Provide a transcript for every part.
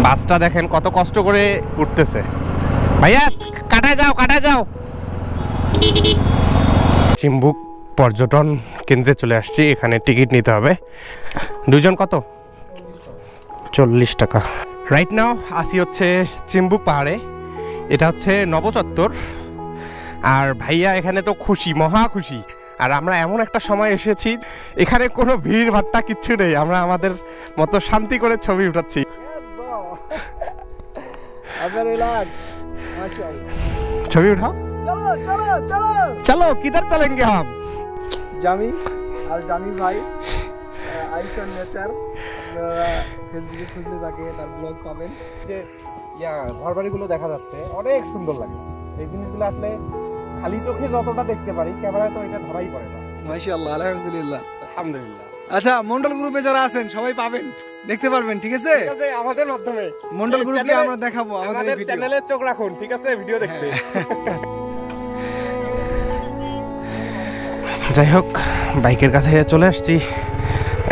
বাসটা দেখেন কত কষ্ট করে উঠতেছে। ভাইয়া কাটা যাও। চিম্বুক পর্যটন কেন্দ্রে চলে আসছি। এখানে টিকিট নিতে হবে। দুজন কত? 40 টাকা। রাইট নাও আসি হচ্ছে চিম্বুক পাহাড়ে। এটা হচ্ছে নবচত্বর। আর ভাইয়া এখানে তো খুশি, মহা খুশি। আর আমরা এমন একটা সময় এসেছি এখানে কোনো ভিড় ভাট্টা কিচ্ছু নেই। আমরা আমাদের মতো শান্তি করে ছবি উঠাচ্ছি। ছবি উঠাও। চলো কিধর চলেंगे हम? জামি আর জামি ভাই আইস অন নেচার, ফেসবুকে খুঁজলে তাকে তার ব্লগ পাবেন। যে ঘরবাড়িগুলো দেখা যাচ্ছে অনেক সুন্দর লাগে। এই জিনিসগুলো আসলে খালি চোখে যতটা দেখতে পারি ক্যামেরায় তো এটা ধরাই পড়ে না। মাশাআল্লাহ, আলহামদুলিল্লাহ। আচ্ছা, মন্ডল গ্রুপে যারা আছেন সবাই পাবেন, দেখতে পারবেন। ঠিক আছে, আমাদের মাধ্যমে মন্ডল গ্রুপকে আমরা দেখাবো আমাদের চ্যানেলে চোখ রাখুন, ঠিক আছে, ভিডিও দেখতে। যাই হোক, বাইকের কাছে চলে আসছি।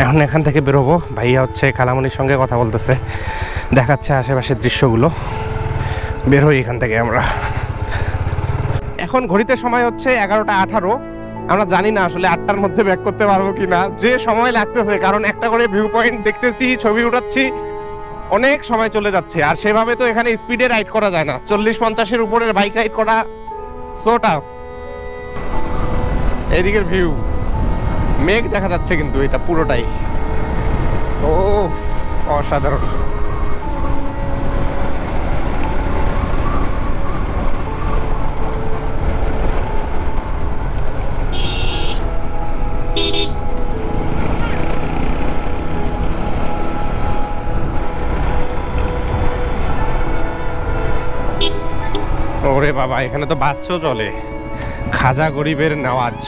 এখন এখান থেকে বেরোবো। ভাইয়া হচ্ছে খালামণির সঙ্গে কথা বলতেছে, দেখাচ্ছে আশেপাশের দৃশ্যগুলো। বের হই এখান থেকে আমরা। এখন ঘড়িতে সময় হচ্ছে 11টা 18। আমরা জানি না আসলে 8টার মধ্যে ব্যাক করতে পারবো কিনা। যে সময় লাগতেছে, কারণ একটা করে ভিউ পয়েন্ট দেখতেছি, ছবি উঠাচ্ছি, অনেক সময় চলে যাচ্ছে। আর সেভাবে তো এখানে স্পিডে রাইড করা যায় না। 40-50-এর উপরের বাইক রাইড করা সো টাফ। এদিকের ভিউ, মেঘ দেখা যাচ্ছে কিন্তু এটা পুরোটাই ও অসাধারণ। ওরে বাবা, এখানে তো বাসও চলে। খাজা গরিবের নওয়াজ।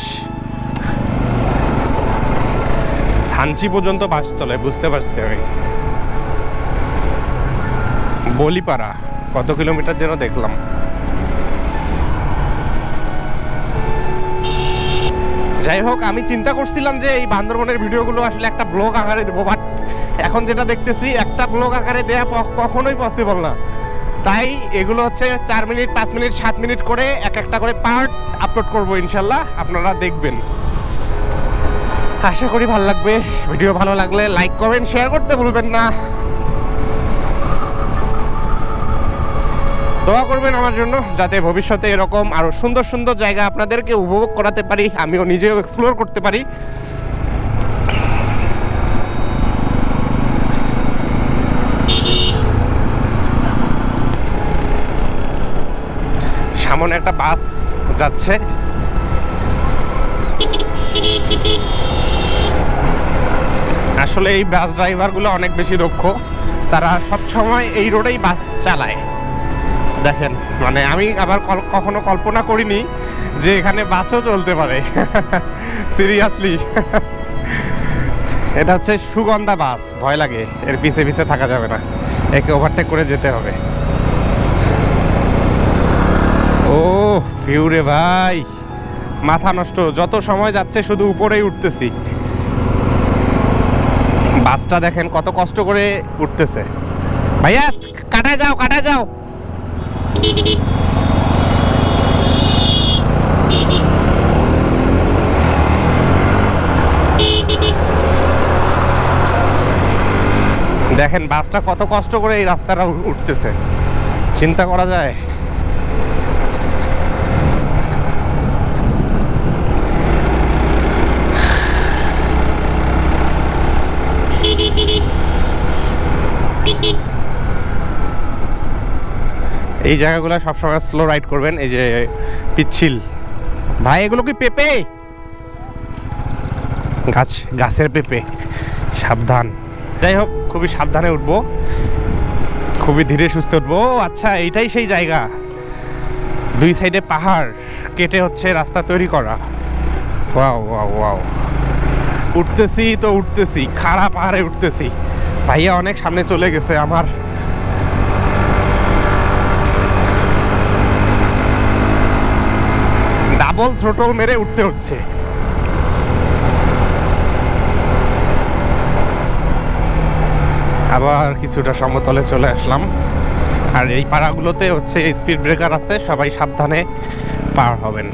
থানচি পর্যন্ত বাস চলে, বুঝতে পারছি আমি। বলিপাড়া কত কিলোমিটার যেন দেখলাম। যাই হোক, আমি চিন্তা করছিলাম যে এই বান্দরবনের ভিডিওগুলো আসলে একটা ব্লগ আকারে দেবো, বাট এখন যেটা দেখতেছি একটা ব্লগ আকারে দেয়া কখনোই পসিবল না। তাই এগুলো হচ্ছে 4 মিনিট, 5 মিনিট, 7 মিনিট করে একটা করে পার্ট আপলোড করবো ইনশাল্লাহ। আপনারা দেখবেন, আশা করি ভালো লাগবে। ভিডিও ভালো লাগলে লাইক কমেন্ট শেয়ার করতে ভুলবেন না। দোয়া করবেন আমার জন্য, যাতে ভবিষ্যতে এরকম আরো সুন্দর সুন্দর জায়গা আপনাদেরকে উপভোগ করাতে পারি, আমিও নিজেও এক্সপ্লোর করতে পারি। সামনে একটা বাস যাচ্ছে। আসলে এই বাস ড্রাইভারগুলো অনেক বেশি দক্ষ। তারা সব সময় এই রোডেই বাস চালায়। দেখেন, মানে আমি আবার কখনো কল্পনা করিনি যে এখানে বাসও চলতে পারে। সিরিয়াসলি। এটা হচ্ছে সুগন্ধা বাস। ভয় লাগে, এর পিছে পিছে থাকা যাবে না, একে ওভারটেক করে যেতে হবে। ও ভিউ রে ভাই, মাথা নষ্ট। যত সময় যাচ্ছে শুধু উপরেই উঠতেছি। বাসটা দেখেন কত কষ্ট করে উঠতেছে। ভাইয়া কাটা যাও। দেখেন বাসটা কত কষ্ট করে এই রাস্তাটা উঠতেছে, চিন্তা করা যায়। এই জায়গাগুলো সবসময় স্লো রাইড করবেন। এই যে পিচ্ছিল ভাই, এগুলো কি পেঁপে? গাছের পেঁপে, সাবধান। যাই হোক, খুবই সাবধানে উঠবো, খুবই ধীরে সুস্থে উঠবো। আচ্ছা, এইটাই সেই জায়গা। দুই সাইডে পাহাড় কেটে হচ্ছে রাস্তা তৈরি করা। ওয়াও, উঠতেছি, খাড়া পাহাড়ে উঠতেছি। ভাইয়া অনেক সামনে চলে গেছে আমার। ডাবল থ্রোটল মেরে উঠতে হচ্ছে। আবার কিছুটা সমতলে চলে আসলাম। আর এই পাড়াগুলোতে হচ্ছে স্পিড ব্রেকার আছে, সবাই সাবধানে পার হবেন।